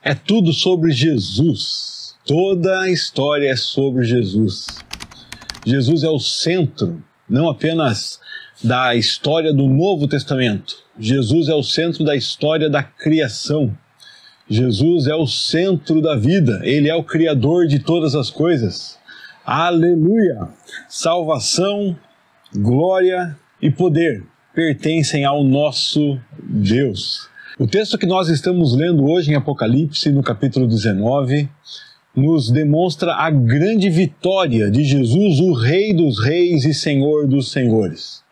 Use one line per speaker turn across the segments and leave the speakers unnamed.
É tudo sobre Jesus. Toda a história é sobre Jesus. Jesus é o centro, não apenas da história do Novo Testamento. Jesus é o centro da história da criação. Jesus é o centro da vida. Ele é o Criador de todas as coisas. Aleluia! Salvação, glória e poder pertencem ao nosso Deus. O texto que nós estamos lendo hoje em Apocalipse, no capítulo 19, nos demonstra a grande vitória de Jesus, o Rei dos Reis e Senhor dos Senhores.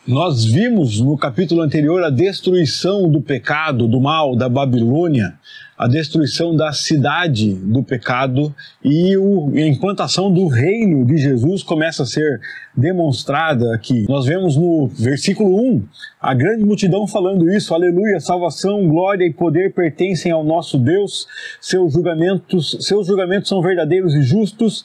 Nós vimos no capítulo anterior a destruição do pecado, do mal, da Babilônia, a destruição da cidade do pecado e a implantação do reino de Jesus começa a ser demonstrada aqui. Nós vemos no versículo 1 a grande multidão falando isso: aleluia, salvação, glória e poder pertencem ao nosso Deus, seus julgamentos são verdadeiros e justos.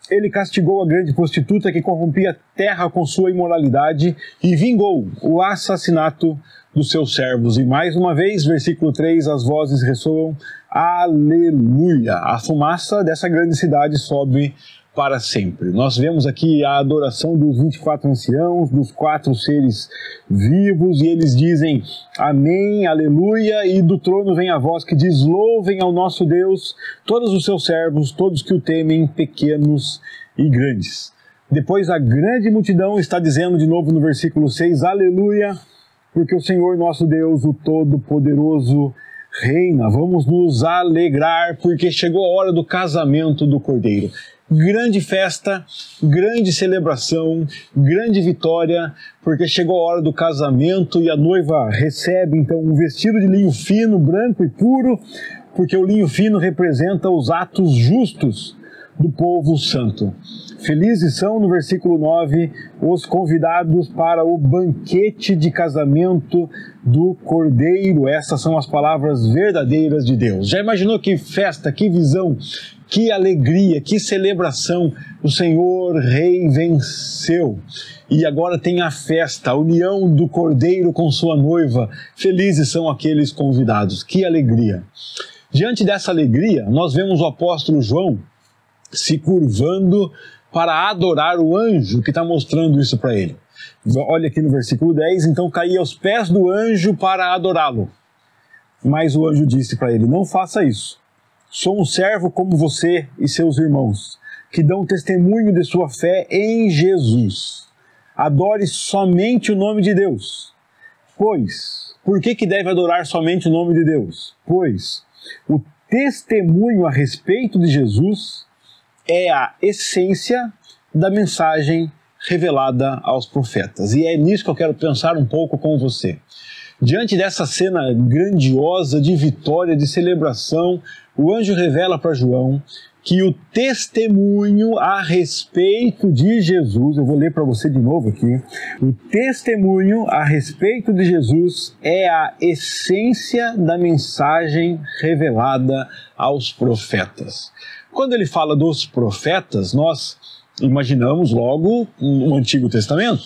Ele castigou a grande prostituta que corrompia a terra com sua imoralidade e vingou o assassinato dos seus servos. E mais uma vez, versículo 3, as vozes ressoam, aleluia. A fumaça dessa grande cidade sobe para sempre. Nós vemos aqui a adoração dos 24 anciãos, dos 4 seres vivos, e eles dizem amém, aleluia, e do trono vem a voz que diz: louvem ao nosso Deus todos os seus servos, todos que o temem, pequenos e grandes. Depois a grande multidão está dizendo de novo no versículo 6, aleluia, porque o Senhor nosso Deus, o Todo-Poderoso, reina. Vamos nos alegrar porque chegou a hora do casamento do Cordeiro. Grande festa, grande celebração, grande vitória, porque chegou a hora do casamento e a noiva recebe então um vestido de linho fino, branco e puro, porque o linho fino representa os atos justos do povo santo. Felizes são, no versículo 9, os convidados para o banquete de casamento do Cordeiro. Essas são as palavras verdadeiras de Deus. Já imaginou que festa, que visão, que alegria, que celebração? O Senhor Rei venceu. E agora tem a festa, a união do Cordeiro com sua noiva. Felizes são aqueles convidados. Que alegria! Diante dessa alegria, nós vemos o apóstolo João se curvando para adorar o anjo que está mostrando isso para ele. Olha aqui no versículo 10, então caí aos pés do anjo para adorá-lo. Mas o anjo disse para ele: não faça isso. Sou um servo como você e seus irmãos, que dão testemunho de sua fé em Jesus. Adore somente o nome de Deus. Por que deve adorar somente o nome de Deus? Pois o testemunho a respeito de Jesus é a essência da mensagem revelada aos profetas. E é nisso que eu quero pensar um pouco com você. Diante dessa cena grandiosa de vitória, de celebração, o anjo revela para João que o testemunho a respeito de Jesus, eu vou ler para você de novo aqui, o testemunho a respeito de Jesus é a essência da mensagem revelada aos profetas. Quando ele fala dos profetas, nós imaginamos logo o Antigo Testamento.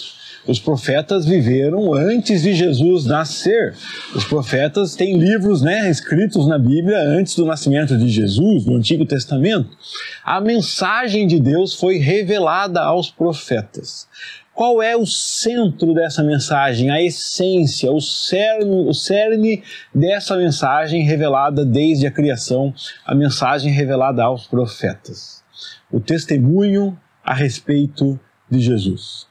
Os profetas viveram antes de Jesus nascer. Os profetas têm livros, escritos na Bíblia antes do nascimento de Jesus, no Antigo Testamento. A mensagem de Deus foi revelada aos profetas. Qual é o centro dessa mensagem, a essência, o cerne dessa mensagem revelada desde a criação, a mensagem revelada aos profetas? O testemunho a respeito de Jesus.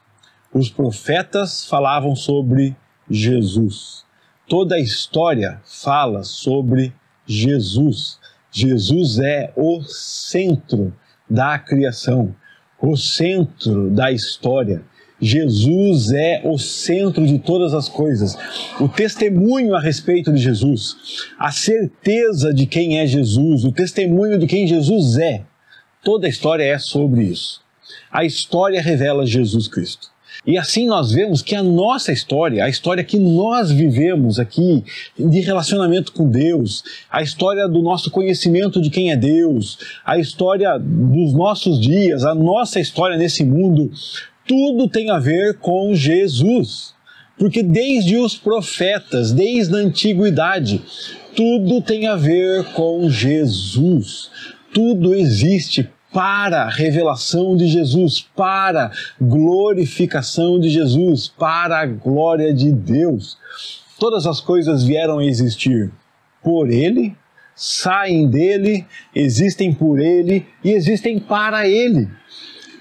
Os profetas falavam sobre Jesus. Toda a história fala sobre Jesus. Jesus é o centro da criação, o centro da história. Jesus é o centro de todas as coisas. O testemunho a respeito de Jesus, a certeza de quem é Jesus, o testemunho de quem Jesus é. Toda a história é sobre isso. A história revela Jesus Cristo. E assim nós vemos que a nossa história, a história que nós vivemos aqui, de relacionamento com Deus, a história do nosso conhecimento de quem é Deus, a história dos nossos dias, a nossa história nesse mundo, tudo tem a ver com Jesus. Porque desde os profetas, desde a antiguidade, tudo tem a ver com Jesus. Tudo existe para a revelação de Jesus, para a glorificação de Jesus, para a glória de Deus. Todas as coisas vieram a existir por Ele, saem dele, existem por Ele e existem para Ele.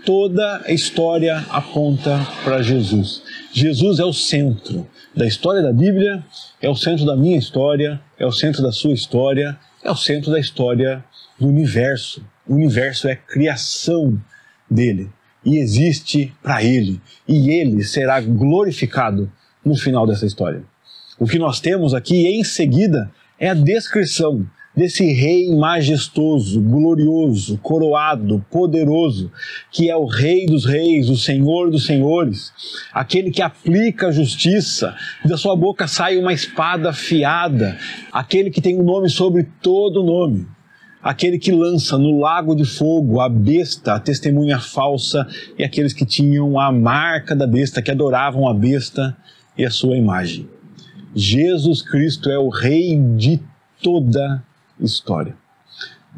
Toda a história aponta para Jesus. Jesus é o centro da história da Bíblia, é o centro da minha história, é o centro da sua história, é o centro da história do universo. O universo é criação dele e existe para ele. E ele será glorificado no final dessa história. O que nós temos aqui em seguida é a descrição desse rei majestoso, glorioso, coroado, poderoso, que é o Rei dos Reis, o Senhor dos Senhores, aquele que aplica a justiça, da sua boca sai uma espada afiada, aquele que tem um nome sobre todo nome, aquele que lança no lago de fogo a besta, a testemunha falsa, e aqueles que tinham a marca da besta, que adoravam a besta e a sua imagem. Jesus Cristo é o Rei de toda história.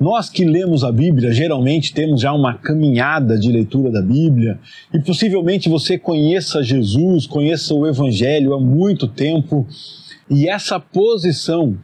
Nós que lemos a Bíblia, geralmente temos já uma caminhada de leitura da Bíblia e possivelmente você conheça Jesus, conheça o Evangelho há muito tempo e essa posição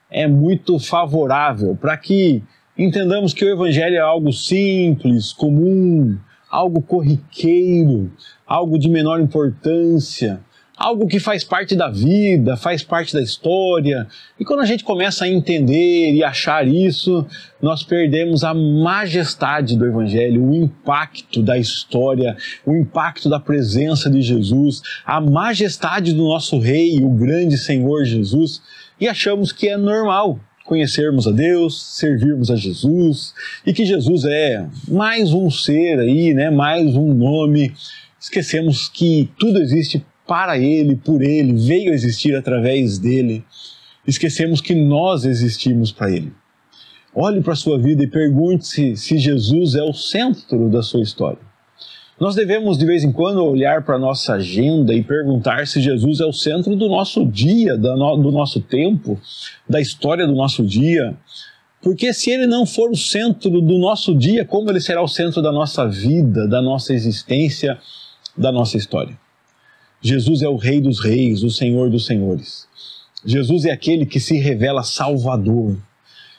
é muito favorável para que entendamos que o Evangelho é algo simples, comum, algo corriqueiro, algo de menor importância, algo que faz parte da vida, faz parte da história. E quando a gente começa a entender e achar isso, nós perdemos a majestade do Evangelho, o impacto da história, o impacto da presença de Jesus, a majestade do nosso Rei, o grande Senhor Jesus, e achamos que é normal conhecermos a Deus, servirmos a Jesus, e que Jesus é mais um ser aí, né? Mais um nome. Esquecemos que tudo existe para Ele, por Ele, veio a existir através dEle. Esquecemos que nós existimos para Ele. Olhe para a sua vida e pergunte-se se Jesus é o centro da sua história. Nós devemos de vez em quando olhar para a nossa agenda e perguntar se Jesus é o centro do nosso dia, do nosso tempo, da história do nosso dia. Porque se Ele não for o centro do nosso dia, como Ele será o centro da nossa vida, da nossa existência, da nossa história? Jesus é o Rei dos Reis, o Senhor dos Senhores. Jesus é aquele que se revela Salvador,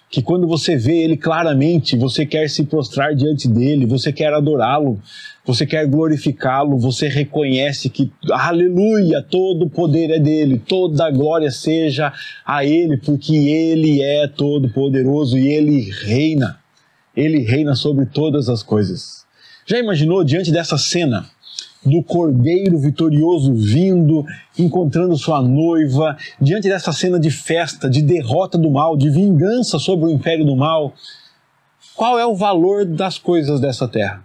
que quando você vê Ele claramente, você quer se prostrar diante dEle, você quer adorá-lo, você quer glorificá-lo, você reconhece que, aleluia, todo o poder é dEle, toda a glória seja a Ele, porque Ele é todo poderoso e Ele reina sobre todas as coisas. Já imaginou diante dessa cena do Cordeiro vitorioso vindo, encontrando sua noiva, diante dessa cena de festa, de derrota do mal, de vingança sobre o império do mal? Qual é o valor das coisas dessa terra?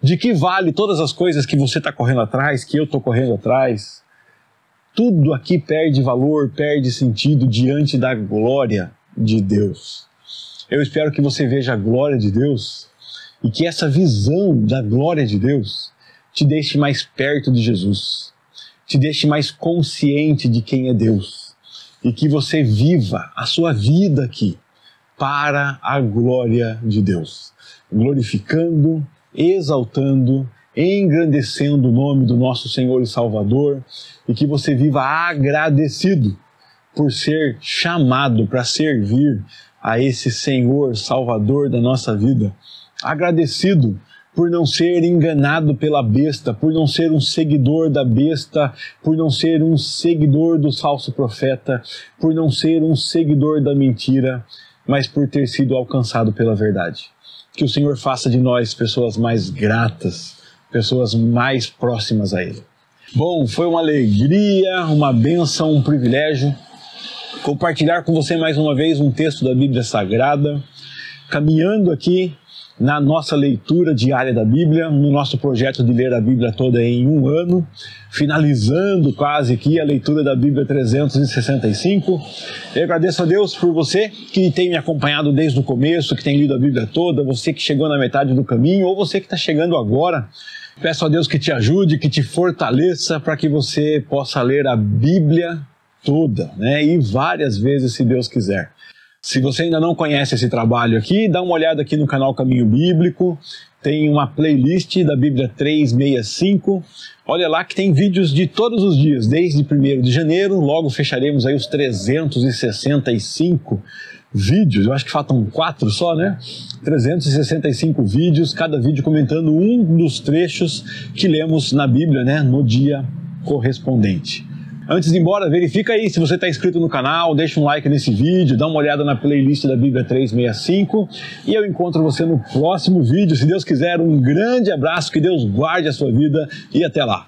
De que vale todas as coisas que você está correndo atrás, que eu estou correndo atrás? Tudo aqui perde valor, perde sentido diante da glória de Deus. Eu espero que você veja a glória de Deus e que essa visão da glória de Deus te deixe mais perto de Jesus, te deixe mais consciente de quem é Deus e que você viva a sua vida aqui para a glória de Deus, glorificando, exaltando, engrandecendo o nome do nosso Senhor e Salvador e que você viva agradecido por ser chamado para servir a esse Senhor Salvador da nossa vida, agradecido por não ser enganado pela besta, por não ser um seguidor da besta, por não ser um seguidor do falso profeta, por não ser um seguidor da mentira, mas por ter sido alcançado pela verdade. Que o Senhor faça de nós pessoas mais gratas, pessoas mais próximas a Ele. Bom, foi uma alegria, uma bênção, um privilégio compartilhar com você mais uma vez um texto da Bíblia Sagrada, caminhando aqui na nossa leitura diária da Bíblia, no nosso projeto de ler a Bíblia toda em um ano, finalizando quase aqui a leitura da Bíblia 365. Eu agradeço a Deus por você que tem me acompanhado desde o começo, que tem lido a Bíblia toda, você que chegou na metade do caminho, ou você que está chegando agora. Peço a Deus que te ajude, que te fortaleça para que você possa ler a Bíblia toda, né? E várias vezes, se Deus quiser. Se você ainda não conhece esse trabalho aqui, dá uma olhada aqui no canal Caminho Bíblico. Tem uma playlist da Bíblia 365. Olha lá que tem vídeos de todos os dias, desde 1º de janeiro. Logo fecharemos aí os 365 vídeos. Eu acho que faltam 4 só, né? 365 vídeos, cada vídeo comentando um dos trechos que lemos na Bíblia, né? No dia correspondente. Antes de ir embora, verifica aí se você está inscrito no canal, deixa um like nesse vídeo, dá uma olhada na playlist da Bíblia 365 e eu encontro você no próximo vídeo. Se Deus quiser, um grande abraço, que Deus guarde a sua vida e até lá.